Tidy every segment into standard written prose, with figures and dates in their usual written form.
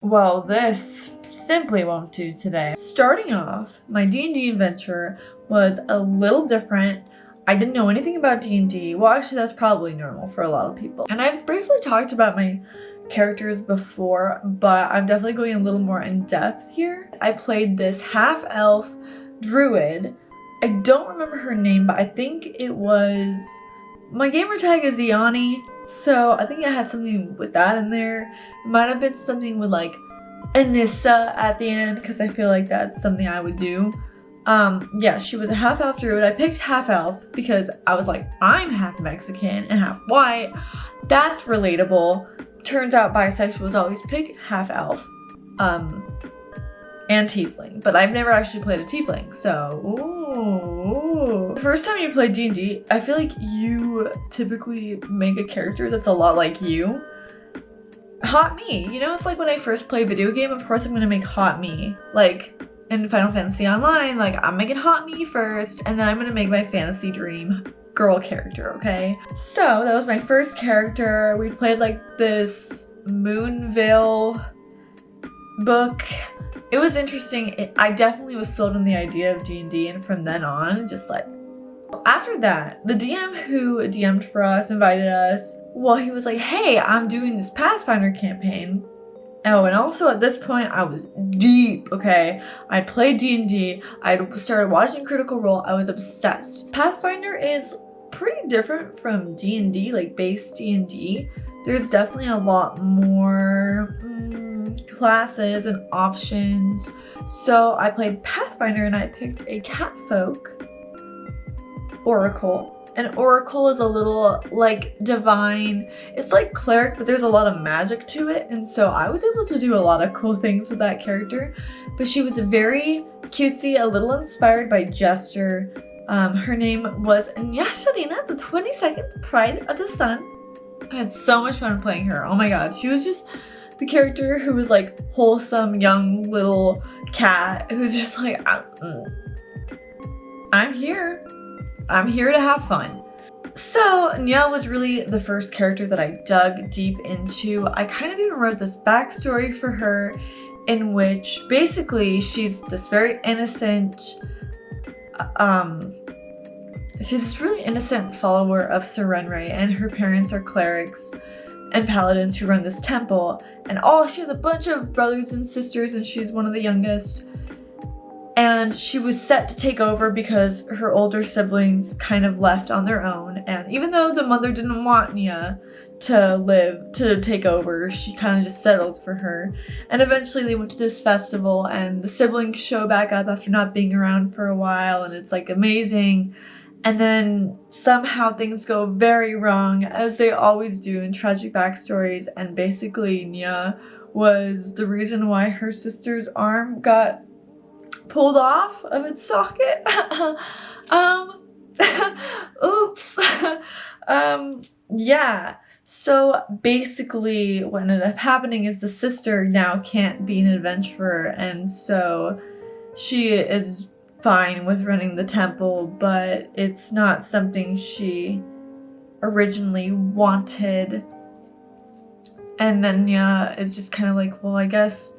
Well, this simply won't do today. Starting off, my D&D adventure was a little different. I didn't know anything about D&D. Well, actually, that's probably normal for a lot of people. And I've briefly talked about my characters before, but I'm definitely going a little more in depth here. I played this half-elf druid. I don't remember her name, but I think it was... My gamer tag is Iani, so I think I had something with that in there. It might have been something with like Anissa at the end, because I feel like that's something I would do. Yeah, she was a half-elf druid. I picked half-elf because I was like, I'm half Mexican and half white. That's relatable. Turns out bisexuals always pick half-elf. And tiefling, but I've never actually played a tiefling, so ooh. The first time you play D&D, I feel like you typically make a character that's a lot like you. Hot me, you know, it's like when I first play a video game, of course I'm gonna make hot me. Like in Final Fantasy Online, like I'm making hot me first, and then I'm gonna make my fantasy dream girl character, okay? So that was my first character. We played like this Moonville book. It was interesting. I definitely was sold on the idea of D&D, and from then on, just like... After that, the DM who DM'd for us, invited us, well, he was like, hey, I'm doing this Pathfinder campaign. Oh, and also at this point, I was deep, okay? I played D&D, I started watching Critical Role, I was obsessed. Pathfinder is pretty different from D&D, like base D&D. There's definitely a lot more classes and options. So I played Pathfinder and I picked a catfolk oracle. And oracle is a little like divine. It's like cleric, but there's a lot of magic to it. And so I was able to do a lot of cool things with that character. But she was very cutesy, a little inspired by Jester. Her name was Nyasharina, the 22nd Pride of the Sun. I had so much fun playing her. Oh my god, she was just the character who was like wholesome young little cat who's just like, I'm here. I'm here to have fun. So Nya was really the first character that I dug deep into. I kind of even wrote this backstory for her in which basically she's this very innocent, she's this really innocent follower of Serenray, and her parents are clerics and paladins who run this temple, and she has a bunch of brothers and sisters, and she's one of the youngest. And she was set to take over because her older siblings kind of left on their own. And even though the mother didn't want Nya to take over, she kind of just settled for her. And eventually they went to this festival and the siblings show back up after not being around for a while, and it's like amazing. And then somehow things go very wrong, as they always do in tragic backstories. And basically Nya was the reason why her sister's arm got pulled off of its socket. Oops. Yeah. So basically what ended up happening is the sister now can't be an adventurer, and so she is fine with running the temple, but it's not something she originally wanted. And then Nya is just kind of like, well, I guess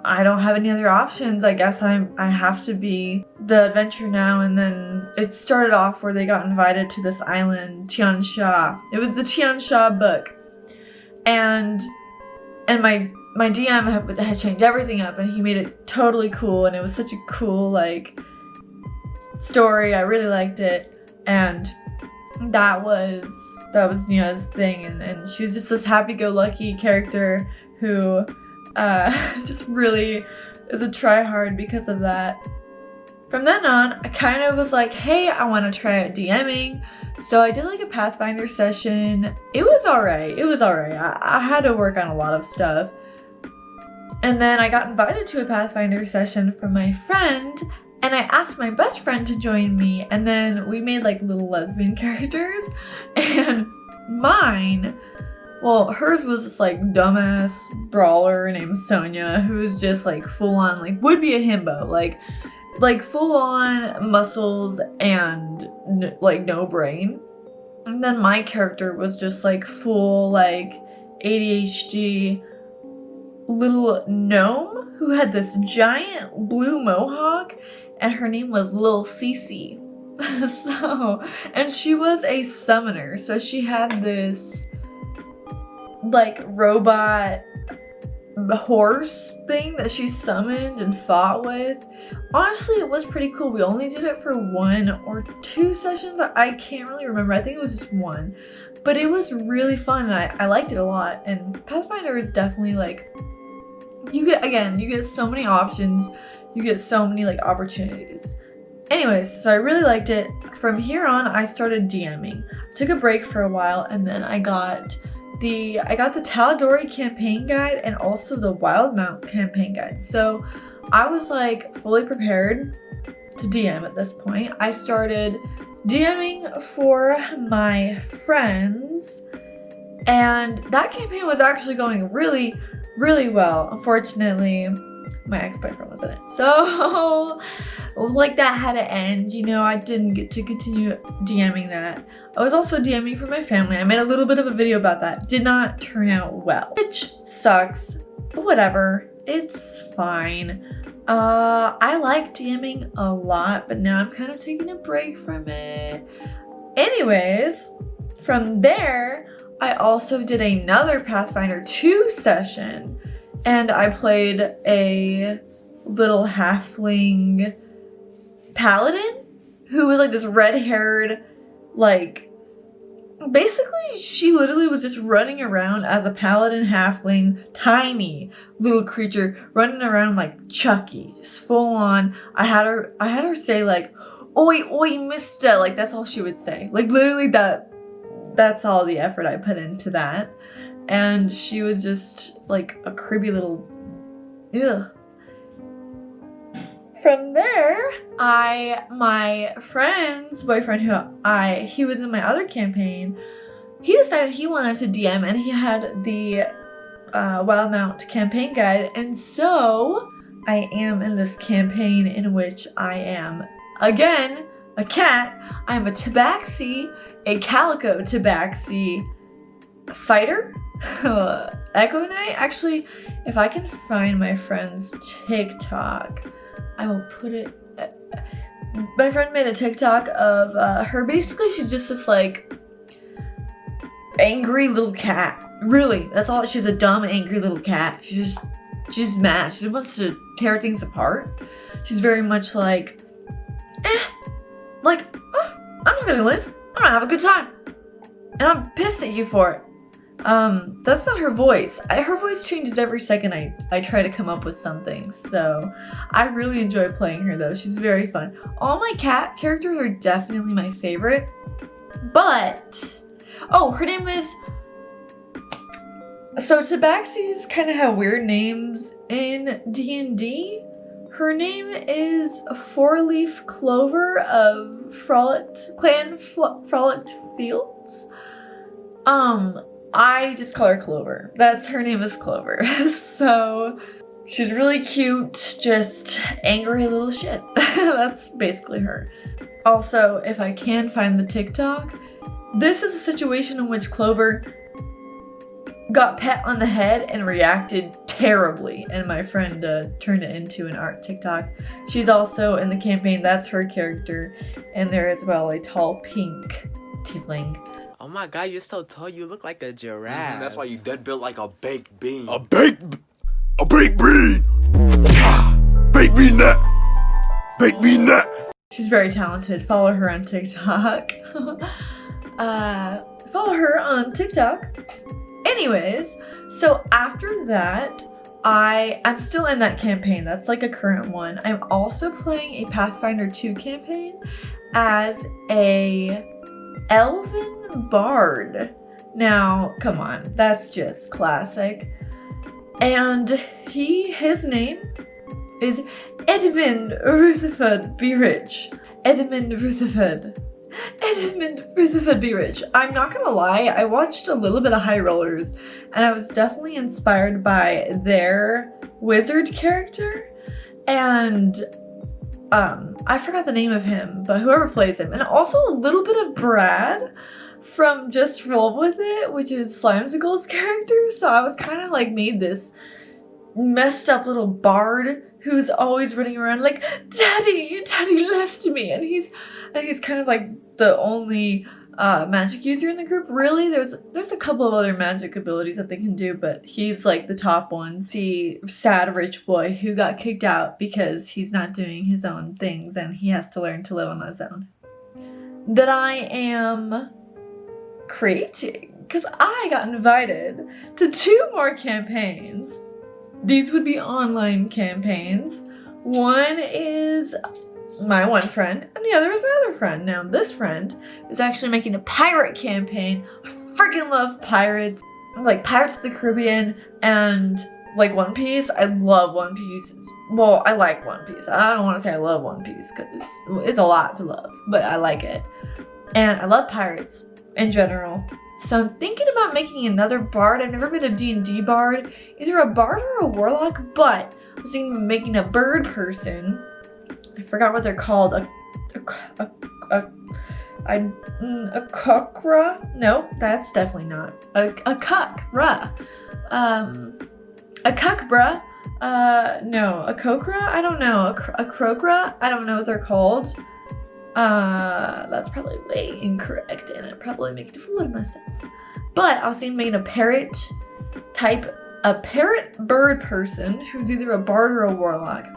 I don't have any other options. I guess I have to be the adventurer now. And then it started off where they got invited to this island, Tiansha. It was the Tiansha book. And my DM had changed everything up, and he made it totally cool, and it was such a cool like story. I really liked it. And that was Nya's thing, and she was just this happy-go-lucky character who just really is a try-hard because of that. From then on, I kind of was like, hey, I want to try out DMing. So I did like a Pathfinder session. It was alright. I had to work on a lot of stuff. And then I got invited to a Pathfinder session from my friend, and I asked my best friend to join me, and then we made like little lesbian characters. And mine, well, hers was this like dumbass brawler named Sonia, who was just like full on, like would be a himbo, like full on muscles and like no brain. And then my character was just like full like ADHD, little gnome who had this giant blue mohawk, and her name was Lil Cece. So, and she was a summoner, so she had this like robot horse thing that she summoned and fought with. Honestly, it was pretty cool. We only did it for 1 or 2 sessions. I can't really remember. I think it was just 1. But it was really fun, and I liked it a lot. And Pathfinder is definitely like, you get so many options. You get so many like opportunities. Anyways, so I really liked it. From here on, I started DMing. I took a break for a while, and then I got the Tal'Dorei campaign guide and also the Wildmount campaign guide. So I was like fully prepared to DM at this point. I started DMing for my friends, and that campaign was actually going really, really well. Unfortunately, my ex-boyfriend was in it. So like that had to end, you know. I didn't get to continue DMing that. I was also DMing for my family. I made a little bit of a video about that. Did not turn out well, which sucks. Whatever, it's fine. I like DMing a lot, but now I'm kind of taking a break from it. Anyways, from there, I also did another Pathfinder 2 session, and I played a little halfling paladin who was like this red-haired, like, basically she literally was just running around as a paladin halfling, tiny little creature running around like Chucky, just full on. I had her say like, "Oi, oi, mister," like that's all she would say. Like literally that's all the effort I put into that. And she was just like a creepy little ugh. From there, my friend's boyfriend, he was in my other campaign, he decided he wanted to DM, and he had the Wildmount campaign guide, and so I am in this campaign in which I am, again, a cat. I'm a tabaxi, a calico tabaxi fighter, Echo Knight. Actually, if I can find my friend's TikTok, I will put it. My friend made a TikTok of her. Basically, she's just this like angry little cat. Really, that's all. She's a dumb, angry little cat. She's mad. She wants to tear things apart. She's very much like, I'm not gonna live. I'm gonna have a good time, and I'm pissed at you for it. That's not her voice. Her voice changes every second I try to come up with something, so I really enjoy playing her though. She's very fun. All my cat characters are definitely my favorite, but, oh, her name is, so Tabaxis kind of have weird names in D&D. Her name is Four-Leaf Clover of Frolicked Fields. I just call her Clover. Her name is Clover. So she's really cute, just angry little shit. That's basically her. Also, if I can find the TikTok, this is a situation in which Clover got pet on the head and reacted terribly, and my friend turned it into an art TikTok. She's also in the campaign. That's her character, and there as well a tall pink tiefling. Oh my god, you're so tall, you look like a giraffe. That's why you dead built like a baked bean. A baked bean! Baked bean that! Baked bean that! She's very talented. Follow her on TikTok. Follow her on TikTok. Anyways, so after that, I'm still in that campaign. That's like a current one. I'm also playing a Pathfinder 2 campaign as a elven bard. Now, come on, that's just classic. And his name is Edmund Rutherford Be Rich. Edmund Rutherford Be Rich. I'm not gonna lie, I watched a little bit of High Rollers, and I was definitely inspired by their wizard character, and I forgot the name of him, but whoever plays him, and also a little bit of Brad from Just Roll With It, which is Slimesicle's character. So I was kind of like made this messed up little bard who's always running around like, Daddy left me, and he's kind of like the only magic user in the group. Really, there's a couple of other magic abilities that they can do, but he's like the top one. See, sad rich boy who got kicked out because he's not doing his own things and he has to learn to live on his own. That I am creating, because I got invited to 2 more campaigns. These would be online campaigns. One is my one friend, and the other is my other friend. Now, this friend is actually making a pirate campaign. I freaking love pirates. Like Pirates of the Caribbean and like One Piece. I love One Piece. Well, I like One Piece. I don't want to say I love One Piece because it's a lot to love, but I like it. And I love pirates in general. So I'm thinking about making another bard. I've never been a D&D bard, either a bard or a warlock, but I was thinking of making a bird person. I forgot what they're called. A cockra? No, that's definitely not. A cuckra. A cuckbra. No, a kokra? I don't know. A crokra? I don't know what they're called. That's probably way incorrect, and I'm probably making a fool of myself. But I was thinking making a parrot bird person who's either a bard or a warlock.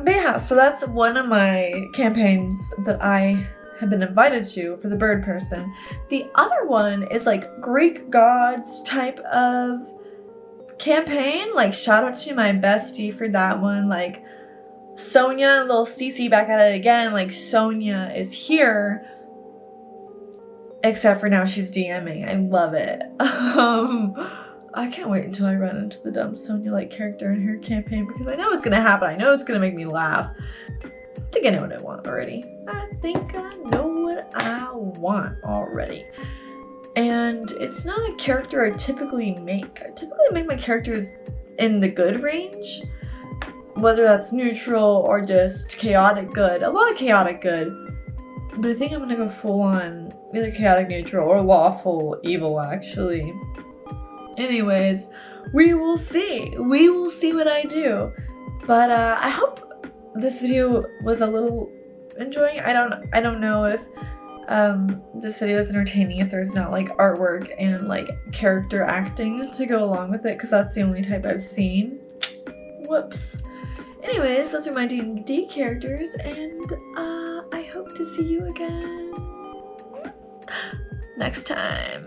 But yeah, so that's one of my campaigns that I have been invited to for the bird person. The other one is like Greek gods type of campaign. Like, shout out to my bestie for that one. Like, Sonia, little Cece back at it again. Like, Sonia is here, except for now she's DMing. I love it. I can't wait until I run into the dumb Sonia-like character in her campaign because I know it's gonna happen. I know it's gonna make me laugh. I think I know what I want already. And it's not a character I typically make. I typically make my characters in the good range, whether that's neutral or just chaotic good. A lot of chaotic good, but I think I'm gonna go full on either chaotic neutral or lawful evil, actually. Anyways, we will see. We will see what I do. But I hope this video was a little enjoying. I don't know if this video is entertaining if there's not like artwork and like character acting to go along with it, because that's the only type I've seen. Whoops. Anyways, those are my D&D characters, and I hope to see you again next time.